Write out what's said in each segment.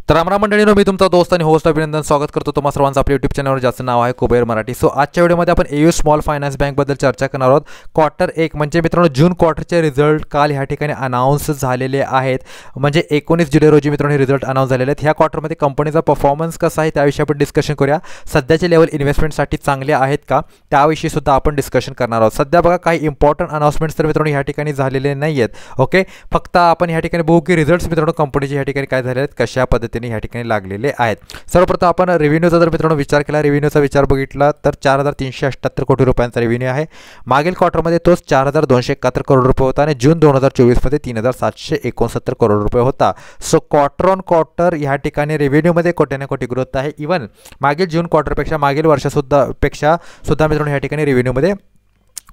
तर रामराम मंडळींनो, मी तुमचा दोस्त आणि होस्ट अभिनंदन स्वागत करतो तुम्हा सर्वांचं आपल्या यूट्यूब चॅनलवर, ज्याचं नाव आहे कुबेर मराठी. सो आजच्या व्हिडिओमध्ये आपण एयू स्मॉल फायनान्स बँकबद्दल चर्चा करणार आहोत. क्वार्टर 1 म्हणजे मित्रांनो जून क्वार्टरचे रिझल्ट काल ह्या ठिकाणी अनाऊन्स झालेले आहेत. म्हणजे 19 जुलै रोजी मित्रांनो हे रिझल्ट अनाऊन्स झालेले आहेत. ह्या क्वार्टरमध्ये कंपनीचा परफॉर्मन्स कसा आहे त्याविषयी आपण डिस्कशन करूया. सध्याचे लेवल इन्व्हेस्टमेंटसाठी चांगले आहेत का त्याविषयी सुद्धा आपण डिस्कशन करणार आहोत. सध्या बघा काही इम्पॉर्टंट अनाउन्समेंट्स तर मित्रांनो ह्या ठिकाणी झालेले नाही आहेत. ओके, फक्त आपण ह्या ठिकाणी बघू की रिझल्ट्स मित्रांनो कंपनीचे ह्या ठिकाणी काय झाले आहेत, कशा पद्धतीने ह्या ठिकाणी लागले आहेत. सर्वप्रथम आपण रेव्हेन्यूचा जर मित्रांनो विचार केला, रेव्हेन्यूचा विचार बघितला तर 4378 कोटी रुपयांचा रेव्हेन्यू आहे. मागील क्वार्टरमध्ये तोच 4271 करोड रुपये होता आणि जून 2024 मध्ये 3769 करोड रुपये होता. सो क्वार्टर ऑन क्वार्टर ह्या ठिकाणी रेव्हेन्यूमध्ये कोटी ना कोटी ग्रोथ आहे. इव्हन मागील जून क्वार्टरपेक्षा मागील वर्षासुद्धा मित्रांनो ह्या ठिकाणी रेव्हेन्यूमध्ये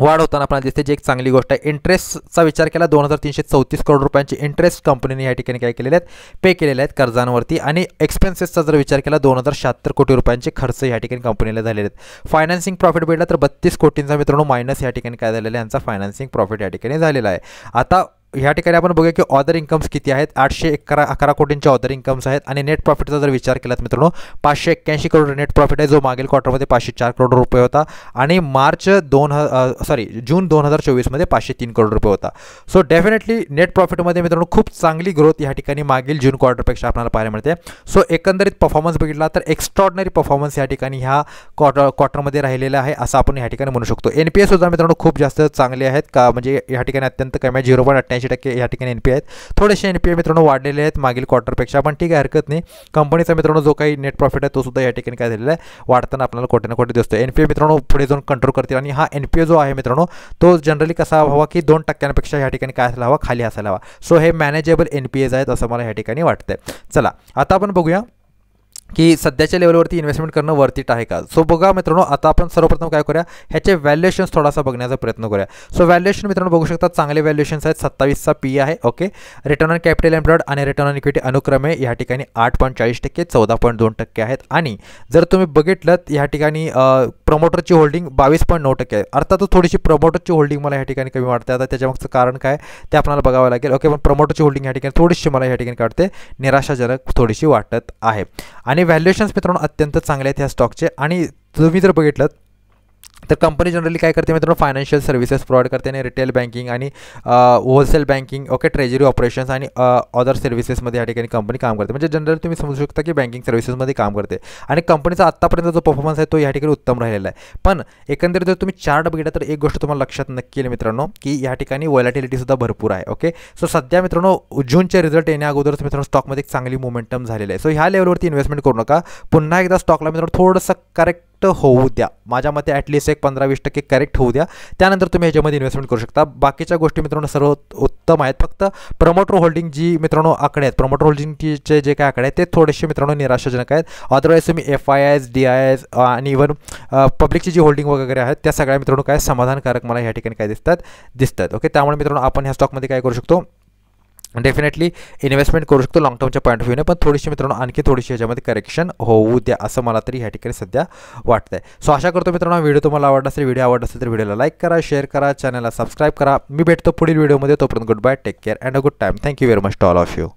वाढ होताना आपल्याला दिसते, जी एक चांगली गोष्ट आहे. इंटरेस्टचा विचार केला 2334 करोड रुपयांचे इंटरेस्ट कंपनीने या ठिकाणी काय केलेले आहेत, पे केलेले आहेत कर्जांवरती. आणि एक्सपेन्सेसचा जर विचार केला 2076 कोटी रुपयांचे खर्च या ठिकाणी कंपनीला झालेले आहेत. फायनान्सिंग प्रॉफिट भेटला तर 32 कोटींचा मित्रांनो मायनस या ठिकाणी काय झालेला आहे, यांचा फायनान्सिंग प्रॉफिट या ठिकाणी झालेला आहे. आता ह्या ठिकाणी आपण बघूया की ऑदर इन्कम्स किती आहेत. 811 कोटींचे ऑदर इन्कम्स आहेत. आणि नेट प्रॉफिटचा जर विचार केला तर मित्रांनो 581 करोड नेट प्रॉफिट आहे, जो मागील क्वार्टरमध्ये 504 करोड रुपये होता आणि जून 2024 मध्ये 503 करोड रुपये होता. सो डेफिनेटली नेट प्रॉफिटमध्ये मित्रांनो खूप चांगली ग्रोथ या ठिकाणी मागील जून क्वार्टरपेक्षा आपल्याला पाहायला मिळते. सो एकंदरीत परफॉर्मन्स बघितला तर एक्स्ट्रॉर्डनरी परफॉर्मन्स या ठिकाणी ह्या क्वार्टरमध्ये राहिलेला आहे असं आपण या ठिकाणी म्हणू शकतो. एनपीए सुद्धा मित्रांनो खूप जास्त चांगले आहेत का, म्हणजे या ठिकाणी अत्यंत कमी आहे, 0.88% या ठिकाणी एनपीए आहेत. थोडेसे एनपीए मित्रांनो वाढलेले आहेत मागील क्वार्टरपेक्षा, पण ठीक आहे, हरकत नाही. कंपनीचा मित्रांनो जो काही नेट प्रॉफिट आहे तो सुद्धा या ठिकाणी काय झालेला आहे, वाढताना आपल्याला कोटी ना कोटी दिसतो. एनपीए मित्रांनो पुढे जाऊन कंट्रोल करतील आणि हा एनपीए जो आहे मित्रांनो तो जनरली कसा हवा की 2% या ठिकाणी काय असायला हवा, खाली असायला हवा. सो हे मॅनेजेबल एनपीएज आहेत असं मला या ठिकाणी वाटतंय. चला आता आपण बघूया की सध्याच्या लेवलवरती इन्व्हेस्टमेंट करणं वर्थ आहे का. सो बघा मित्रांनो, आता आपण सर्वप्रथम काय करूया, ह्याचे व्हॅल्युएशन्स थोडासा बघण्याचा प्रयत्न करूया. सो व्हॅल्युएशन मित्रांनो बघू शकता, चांगले व्हॅल्युएशन्स आहेत. 27चा पी आहे. Okay, return on capital employed आणि रिटर्न ऑन इक्विटी अनुक्रमे या ठिकाणी 8.40%, 14.2% आहेत. आणि जर तुम्ही बघितलं या ठिकाणी प्रमोटरची होल्डिंग 22.9% आहे. अर्थात थोडीशी प्रमोटरची होल्डिंग मला या ठिकाणी कमी वाटते. आता त्याच्यामागचं कारण काय ते आपल्याला बघावं लागेल. ओके, पण प्रमोटरची होल्डिंग या ठिकाणी थोडीशी मला या ठिकाणी वाटते निराशाजनक थोडीशी वाटत आहे. आणि व्हॅल्युएशन्स मित्रांनो अत्यंत चांगले आहेत ह्या स्टॉकचे. आणि तुम्ही जर बघितलं तर कंपनी जनरली काय करते मित्रांनो, फायनान्शियल सर्व्हिसेस प्रोव्हाइड करते आणि रिटेल बँकिंग आणि wholesale banking, okay, treasury operations आणि अदर सर्व्हिसेसमध्ये या ठिकाणी कंपनी काम करते. म्हणजे जनरली तुम्ही समजू शकता की बँकिंग सर्व्हिसेसमध्ये काम करते. आणि कंपनीचा आत्तापर्यंत जो परफॉर्मन्स आहे तो या ठिकाणी उत्तम राहिलेला आहे. पण एकंदरीत जर तुम्ही चार्ट बघितला तर एक गोष्ट तुम्हाला लक्षात नक्की येईल मित्रांनो की या ठिकाणी व्हॉलॅटिलिटी सुद्धा भरपूर आहे. ओके, सो सध्या मित्रांनो जूनचे रिझल्ट येण्या अगोदरच मित्रांनो स्टॉकमध्ये एक चांगली मोमेंटम झालेलं आहे. सो ह्या लेवलवरती इन्व्हेस्टमेंट करू नका. पुन्हा एकदा स्टॉकला मित्रांनो थोडंसं करेक्ट होऊ द्या. माझ्या मते ॲटलिस्ट एक 15-20% करेक्ट होऊ द्या, त्यानंतर तुम्ही ह्याच्यामध्ये इन्व्हेस्टमेंट करू शकता. बाकीच्या गोष्टी मित्रांनो सर्व उत्तम आहेत. फक्त प्रमोटर होल्डिंग जी मित्रांनो आकडे आहेत, प्रमोटर होल्डिंगचे जे काही आकडे आहेत ते थोडेसे मित्रांनो निराशाजनक आहेत. अदरवाईज तुम्ही FIIs, DIIs आणि इव्हन पब्लिकची जी होल्डिंग वगैरे आहेत त्या सगळ्या मित्रांनो काय समाधानकारक मला ह्या ठिकाणी काय दिसतात. ओके, त्यामुळे मित्रांनो आपण ह्या स्टॉकमध्ये काय करू शकतो, डेफिनेटली इन्व्हेस्टमेंट करू शकतो लॉंग टर्मच्या पॉईंट ऑफ व्ह्यूने. पण थोडीशी मित्रांनो आणखी थोडीशी ह्याच्यामध्ये करेक्शन होऊ द्या असं मला तरी ह्या ठिकाणी सध्या वाटतंय. सो आशा करतो मित्रांनो व्हिडिओ तुम्हाला आवडला असेल. व्हिडिओ आवडला असेल तर व्हिडिओला लाईक करा, शेअर करा, चॅनलला सबस्क्राईब करा. मी भेटतो पुढील व्हिडिओमध्ये. तोपर्यंत good bye, take care and a good time. Thank you very much to all of you.